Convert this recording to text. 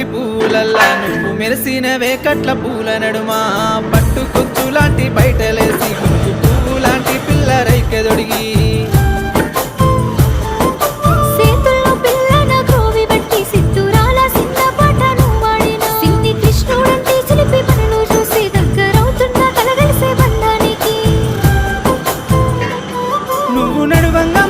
బంతి పూలల్లా నువ్వు మెరిసినవే కట్ల పూల నడుమా పట్టు కొచ్చు లాంటి బయటలేసి గుంపు పువ్వు లాంటి పిల్ల రైకెదొడిగి నువ్వు నడువంగా